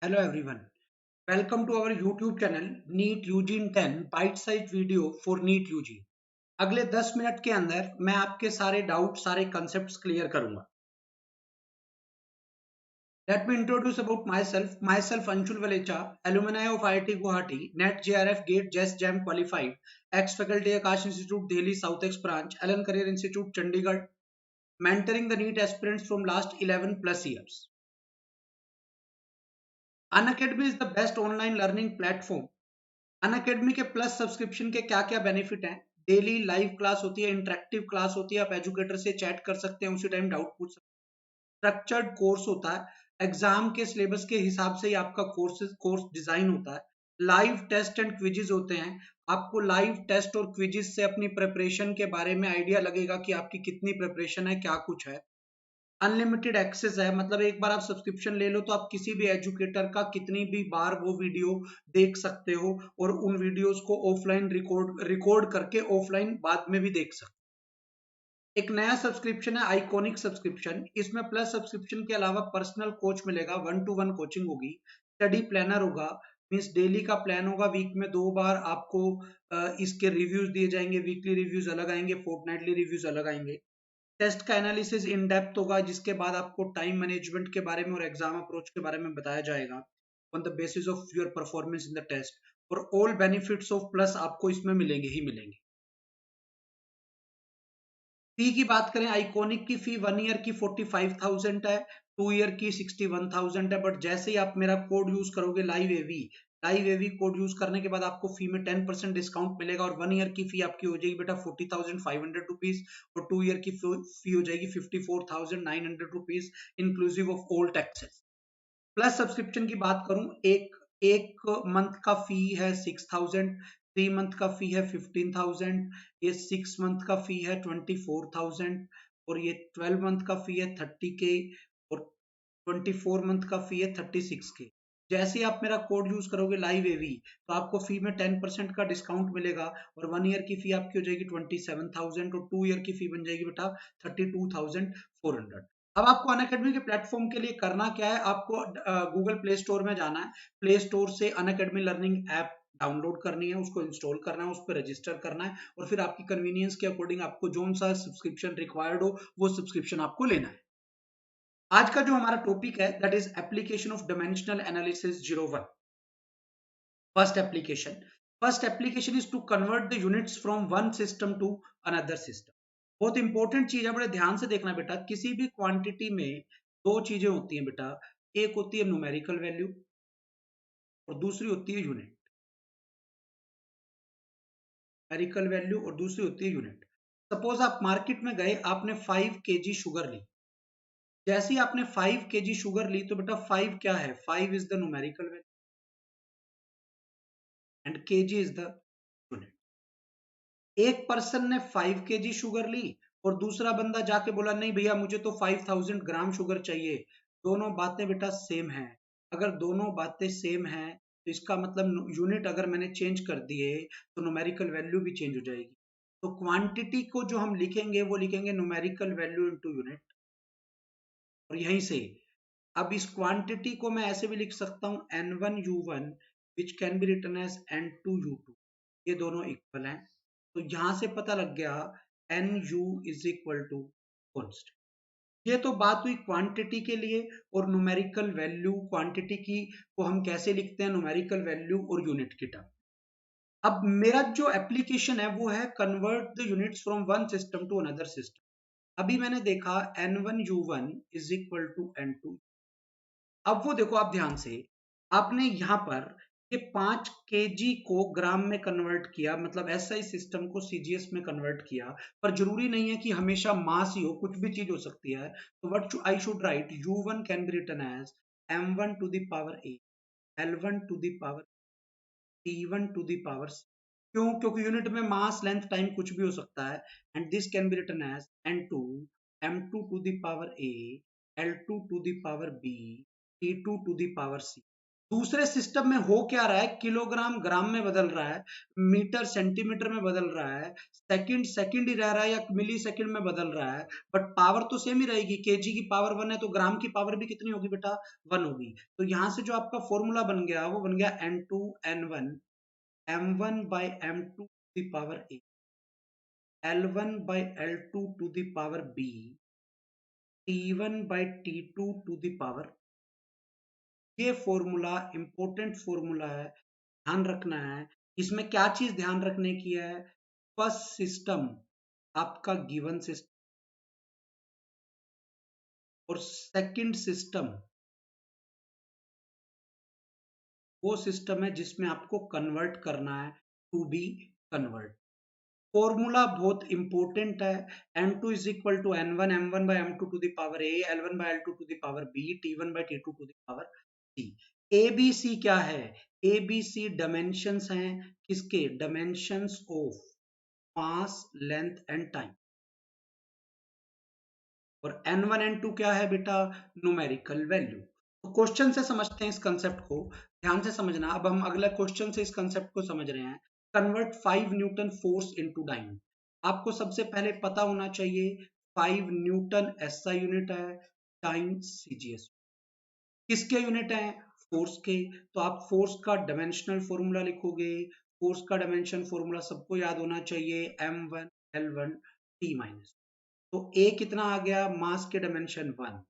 Hello everyone. Welcome to our YouTube channel NEET UG in 10 bite-sized video for NEET UG. अगले 10 minute के अंदर मैं आपके सारे डाउट सारे कंसेप्ट्स क्लियर करूंगा. Let me introduce about myself. Myself Anshul Valecha, alumni of IIT Guwahati, NET JRF GATE JES JAM qualified, ex-faculty Akash Institute Delhi South X branch, Allen Career Institute Chandigarh, mentoring the NEET aspirants from last 11 plus years. Unacademy is the best online learning platform. Unacademy के plus subscription के क्या क्या benefit हैं? Daily live class होती है, interactive class होती है, आप एजुकेटर से चैट कर सकते हैं, उसी टाइम डाउट पूछ सकते हैं. स्ट्रक्चर्ड कोर्स होता है, एग्जाम के सिलेबस के हिसाब से ही आपका कोर्स डिजाइन होता है. लाइव टेस्ट एंड क्विजेज होते हैं. आपको लाइव टेस्ट और क्विजेज से अपनी प्रिपरेशन के बारे में आइडिया लगेगा कि आपकी कितनी प्रिपरेशन है, क्या कुछ है. अनलिमिटेड एक्सेस है, मतलब एक बार आप सब्सक्रिप्शन ले लो तो आप किसी भी एजुकेटर का कितनी भी बार वो वीडियो देख सकते हो और उन वीडियोस को ऑफलाइन रिकॉर्ड करके ऑफलाइन बाद में भी देख सकते हो. एक नया सब्सक्रिप्शन है आइकॉनिक सब्सक्रिप्शन. इसमें प्लस सब्सक्रिप्शन के अलावा पर्सनल कोच मिलेगा, 1-to-1 कोचिंग होगी, स्टडी प्लानर होगा, मीन्स डेली का प्लान होगा, वीक में 2 बार आपको इसके रिव्यूज दिए जाएंगे, वीकली रिव्यूज अलग आएंगे, फोर्टनाइटली रिव्यूज अलग आएंगे. टेस्ट का एनालिसिस इन डेप्थ होगा, जिसके बाद आपको टाइम मैनेजमेंट के बारे में और एग्जाम अप्रोच के बारे में बताया जाएगा on the basis of your performance in the test. और ऑल बेनिफिट्स ऑफ प्लस आपको इसमें मिलेंगे ही मिलेंगे. फी की बात करें, आइकॉनिक की फी 1 ईयर की 45,000 है, 2 ईयर की 61,000 है. बट जैसे ही आप मेरा कोड यूज करोगे लाइव एवी कोड यूज करने के बाद आपको फी में 10% डिस्काउंट मिलेगा और 1 ईयर की फी आपकी हो जाएगी बेटा 40,500 रुपीज और 2 ईयर की फी हो जाएगी 54,900 rupees inclusive of all taxes. Plus subscription की बात करूं, एक एक मंथ का फी है 6,000, 3 मंथ का फी है 15,000, ये 6 मंथ का फी है 24,000 और ये 12 मंथ का फी है 30K और 24 मंथ का फी है 36K. जैसे ही आप मेरा कोड यूज करोगे लाइव एवी तो आपको फी में 10% का डिस्काउंट मिलेगा और 1 ईयर की फी आपकी हो जाएगी 27,000 और 2 ईयर की फी बन जाएगी बेटा 32,400. अब आपको अनअकैडमी के प्लेटफॉर्म के लिए करना क्या है, आपको गूगल प्ले स्टोर में जाना है, प्ले स्टोर से अनअकैडमी लर्निंग ऐप डाउनलोड करनी है, उसको इंस्टॉल करना है, उस पर रजिस्टर करना है और फिर आपकी कन्वीनियंस के अकॉर्डिंग आपको जो सा सब्सक्रिप्शन रिक्वायर्ड हो वो सब्सक्रिप्शन आपको लेना है. आज का जो हमारा टॉपिक है that is application of dimensional analysis 01. First application is to convert the units from one system to another system. बहुत इंपॉर्टेंट चीज है, बड़े ध्यान से देखना बेटा. किसी भी क्वांटिटी में दो चीजें होती हैं बेटा, एक होती है न्यूमेरिकल वैल्यू और दूसरी होती है यूनिट. न्यूमेरिकल वैल्यू और दूसरी होती है यूनिट. सपोज आप मार्केट में गए, आपने 5 kg शुगर ली. जैसे ही आपने 5 kg शुगर ली तो बेटा 5 क्या है, 5 is the numerical value and kg is the unit. एक पर्सन ने 5 kg शुगर ली और दूसरा बंदा जाके बोला नहीं भैया मुझे तो 5,000 ग्राम शुगर चाहिए. दोनों बातें बेटा सेम है. अगर दोनों बातें सेम है तो इसका मतलब यूनिट अगर मैंने चेंज कर दिए तो न्यूमेरिकल वैल्यू भी चेंज हो जाएगी. तो क्वांटिटी को जो हम लिखेंगे वो लिखेंगे न्यूमेरिकल वैल्यू इनटू यूनिट. और यहीं से अब इस क्वांटिटी को मैं ऐसे भी लिख सकता हूं N1U1 which can be written as N2U2. ये दोनों इक्वल हैं. तो यहां से पता लग गया NU is equal to constant. ये तो बात हुई क्वांटिटी के लिए. और न्यूमेरिकल वैल्यू क्वांटिटी की को हम कैसे लिखते हैं, न्यूमेरिकल वैल्यू और यूनिट की टर्म. अब मेरा जो एप्लीकेशन है वो है convert the units from one system to another system. अभी मैंने देखा N1U1 is equal to N2. अब वो देखो आप ध्यान से, आपने यहां पर ये 5 kg को ग्राम में कन्वर्ट किया, मतलब एसआई सिस्टम को सीजीएस में कन्वर्ट किया. पर जरूरी नहीं है कि हमेशा मास ही हो, कुछ भी चीज हो सकती है. तो what I should write, U1 can be written as M1 to the power A, L1 to the power, T1 to the power C. क्यों? क्योंकि यूनिट में मास लेंथ टाइम कुछ भी हो सकता है. And this can be written as N2 M2 to the power A, L2 to the power B, T2 to the power C. दूसरे system में हो क्या रहा है, किलोग्राम ग्राम में बदल रहा है, मीटर सेंटीमीटर में बदल रहा है, सेकंड सेकंड ही रह रहा है या मिली सेकंड में बदल रहा है, बट पावर तो सेम ही रहेगी। केजी की पावर 1 है तो ग्राम की पावर भी कितनी होगी बेटा, 1 होगी। तो यहां से जो आपका फॉर्मूला बन गया वो बन गया N2N1 M1 by M2 to the power A, L1 by L2 to the power B, T1 by T2 to the power। ये फॉर्मूला इंपॉर्टेंट फॉर्मूला है, ध्यान रखना है। इसमें क्या चीज ध्यान रखने की है, फर्स्ट सिस्टम आपका गिवन सिस्टम और सेकंड सिस्टम वो सिस्टम है जिसमें आपको कन्वर्ट करना है, टू बी कन्वर्ट। फॉर्मूला बहुत इंपॉर्टेंट है। M2 is equal to N1 M1 by M2 to the power A, L1 by L2 to the power B, T1 by T2 to the power C। ABC क्या है, ABC dimensions हैं, किसके, dimensions of mass length and time. और N1 N2 क्या है बेटा, numerical value. तो question से समझते हैं इस कंसेप्ट को, ध्यान से समझना। अब हम अगला क्वेश्चन से इस कंसेप्ट को समझ रहे हैं। Convert 5 newton force into dyne. आपको सबसे पहले पता होना चाहिए 5 न्यूटन एसआई यूनिट है, टाइम सीजीएस किसके यूनिट है, फोर्स के। तो आप फोर्स का डायमेंशनल फॉर्मूला लिखोगे। फोर्स का डायमेंशन फॉर्मूला सबको याद होना चाहिए, M1 L1 T माइनस। तो A कितना आ गया, मास के डायमेंशन 1,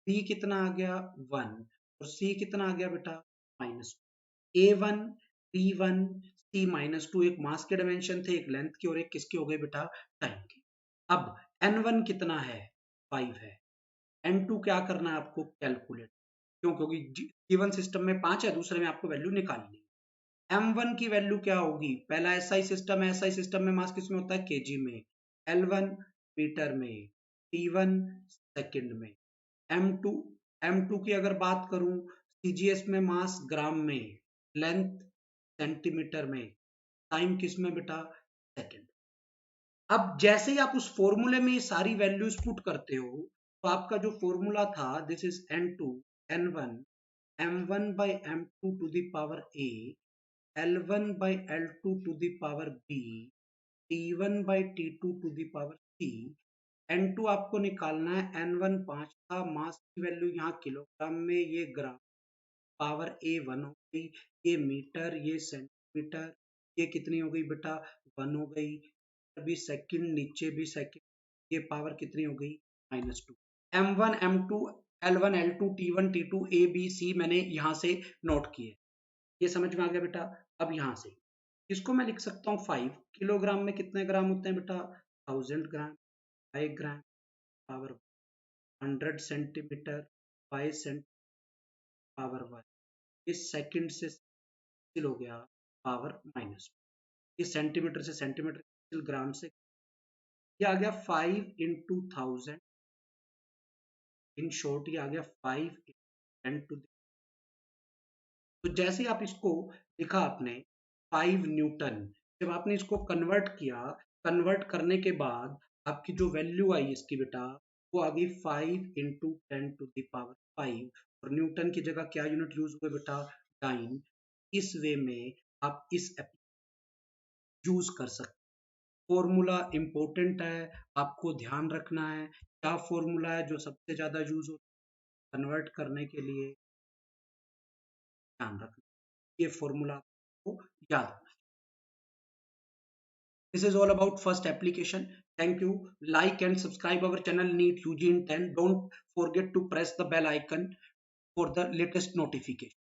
B कितना आ गया 1 और C कितना आ गया बेटा -2। A1 B1 C -2 एक मास के डायमेंशन थे, एक लेंथ के और एक किसके हो गए बेटा, टाइम के। अब N1 कितना है, 5 है। N2 क्या करना है आपको, कैलकुलेट। क्यों, क्योंकि गिवन सिस्टम में 5 है, दूसरे में आपको वैल्यू निकालनी है। M1 की वैल्यू क्या होगी, पहला एसआई सिस्टम है, एसआई सिस्टम में मास किस में होता है, केजी में, L1 मीटर में, T1 सेकंड में, M2 M2 की अगर बात करूं, सीजीएस में मास ग्राम में, लेंथ सेंटीमीटर में, टाइम किस में बेटा, सेकंड। अब जैसे ही आप उस फॉर्मूले में ये सारी वैल्यूज पुट करते हो, तो आपका जो फॉर्मूला था, this is N2 N1 M1 by M2 to the power A, L1 by L2 to the power B, T1 by T2 to the power C। N2 आपको निकालना है, N1 5 था, मास की वैल्यू यहाँ किलोग्राम में, ये ग्राम, पावर A 1 हो गई, ये मीटर, ये सेंटीमीटर, ये कितनी हो गई बेटा 1 हो गई, अभी सेकंड, नीचे भी सेकंड, ये पावर कितनी हो गई -2। M1 M2 L1 L2 T1 T2 A B C मैंने यहाँ से नोट किए, ये समझ में आ गया बेटा। अब यहाँ से इसको मैं लिख सकता हूँ 5 किलोग्राम में कितने ग्राम होते हैं बेटा, 1000 ग्राम, 5 ग्राम पावर 100 सेंटीमीटर, 5 सेंट पावर 1, इस सेकंड से हो गया पावर -2, ये सेंटीमीटर से सेंटीमीटर, ग्राम से, ये आ गया 5 into 1000, इन शॉर्ट ये आ गया 5 10 to। तो जैसे आप इसको लिखा आपने 5 न्यूटन, जब आपने इसको कन्वर्ट किया, कन्वर्ट करने के बाद आपकी जो वैल्यू आई इसकी बेटा, वो आ गई 5 into 10 to the power 5, और न्यूटन की जगह क्या यूनिट यूज हुए बेटा, डाइन। इस वे में आप इस यूज कर सकते। फॉर्मूला इंपॉर्टेंट है, आपको ध्यान रखना है क्या फॉर्मूला है जो सबसे ज्यादा यूज होता है कन्वर्ट करने के लिए, ध्यान रखना, ये फॉर्मूला आपको याद रखना। This is all about first application. Thank you. Like and subscribe our channel NEET UG in 10. Don't forget to press the bell icon for the latest notification.